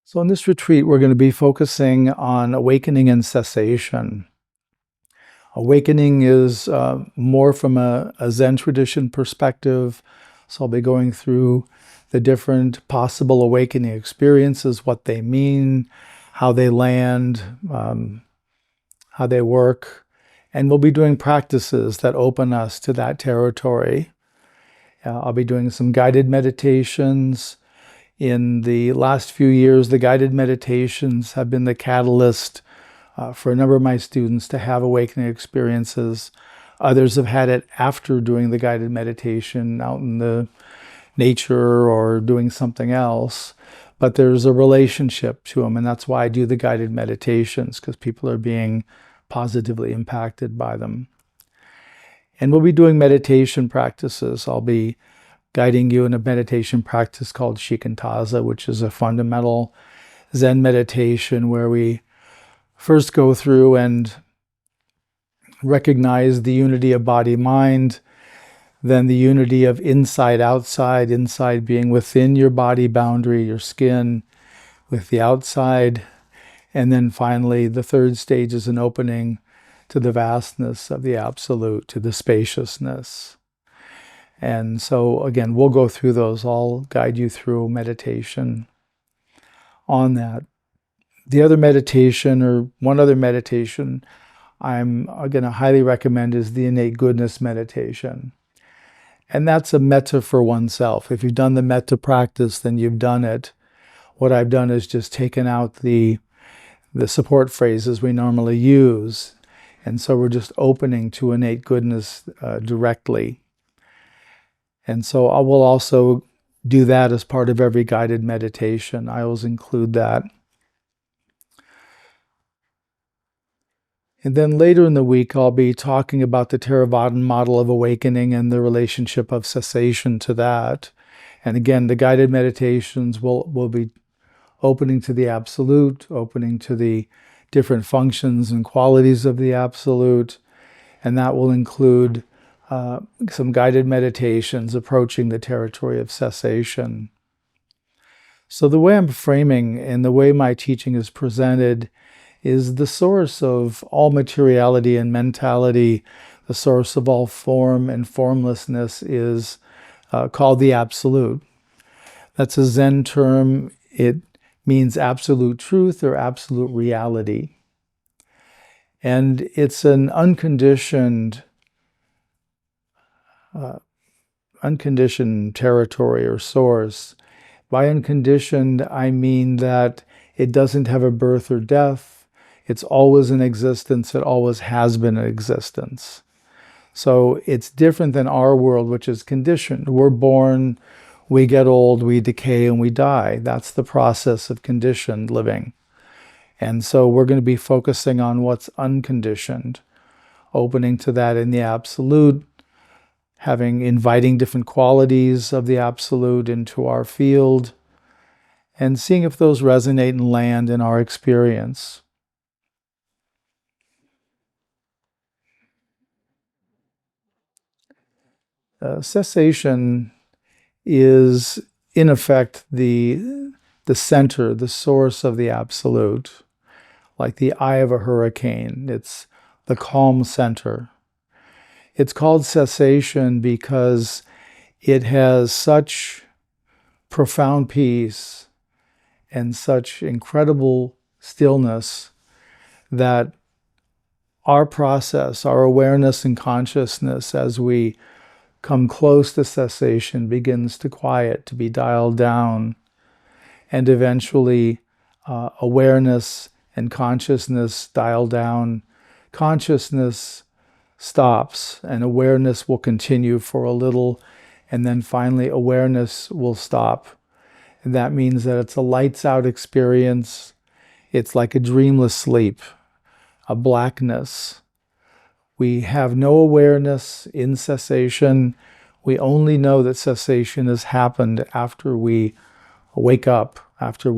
So in this retreat, we're going to be focusing on awakening and cessation. Awakening is more from a Zen tradition perspective. So I'll be going through the different possible awakening experiences, what they mean, how they land, how they work. And we'll be doing practices that open us to that territory. I'll be doing some guided meditations. In the last few years, the guided meditations have been the catalyst for a number of my students to have awakening experiences. Others have had it after doing the guided meditation out in the nature or doing something else. But there's a relationship to them, and that's why I do the guided meditations, because people are being positively impacted by them. And we'll be doing meditation practices. I'll be guiding you in a meditation practice called Shikantaza, which is a fundamental Zen meditation where we first go through and recognize the unity of body-mind, then the unity of inside-outside, inside being within your body boundary, your skin, with the outside, and then finally the third stage is an opening to the vastness of the Absolute, to the spaciousness. And so, again, we'll go through those. I'll guide you through meditation on that. The other meditation, or one other meditation, I'm going to highly recommend is the innate goodness meditation. And that's a metta for oneself. If you've done the metta practice, then you've done it. What I've done is just taken out the support phrases we normally use. And so we're just opening to innate goodness directly. And so I will also do that as part of every guided meditation. I always include that. And then later in the week, I'll be talking about the Theravada model of awakening and the relationship of cessation to that. And again, the guided meditations will be opening to the Absolute, opening to the different functions and qualities of the Absolute. And that will include some guided meditations approaching the territory of cessation. So the way I'm framing and the way my teaching is presented is the source of all materiality and mentality, the source of all form and formlessness is called the Absolute. That's a Zen term. It means absolute truth or absolute reality. And it's an unconditioned territory or source. By unconditioned, I mean that it doesn't have a birth or death. It's always in existence. It always has been in existence. So it's different than our world, which is conditioned. We're born, we get old, we decay, and we die. That's the process of conditioned living. And so we're going to be focusing on what's unconditioned, opening to that in the Absolute, inviting different qualities of the Absolute into our field, and seeing if those resonate and land in our experience. Cessation is, in effect, the center, the source of the Absolute, like the eye of a hurricane. It's the calm center. It's called cessation because it has such profound peace and such incredible stillness that our process, our awareness and consciousness as we come close to cessation begins to quiet, to be dialed down, and eventually awareness and consciousness dial down. Consciousness stops and awareness will continue for a little, and then finally awareness will stop. And that means that it's a lights out experience. It's like a dreamless sleep, a blackness. We have no awareness in cessation. We only know that cessation has happened after we wake up, after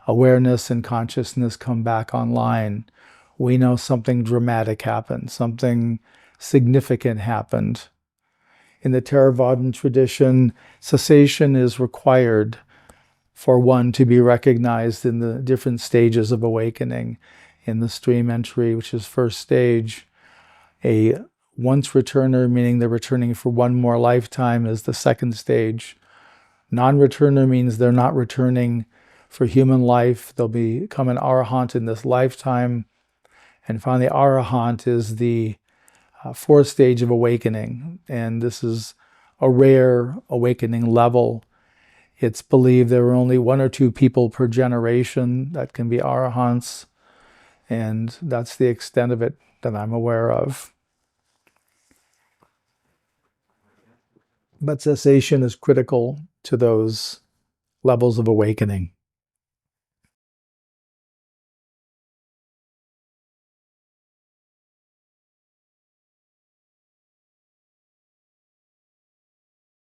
awareness and consciousness come back online. We know something dramatic happened, something significant happened. In the Theravadan tradition, cessation is required for one to be recognized in the different stages of awakening. In the stream entry, which is first stage, a once returner, meaning they're returning for one more lifetime, is the second stage. Non-returner means they're not returning for human life. They'll become an arahant in this lifetime. And finally, arahant is the fourth stage of awakening. And this is a rare awakening level. It's believed there are only 1 or 2 people per generation that can be arahants. And that's the extent of it that I'm aware of. But cessation is critical to those levels of awakening.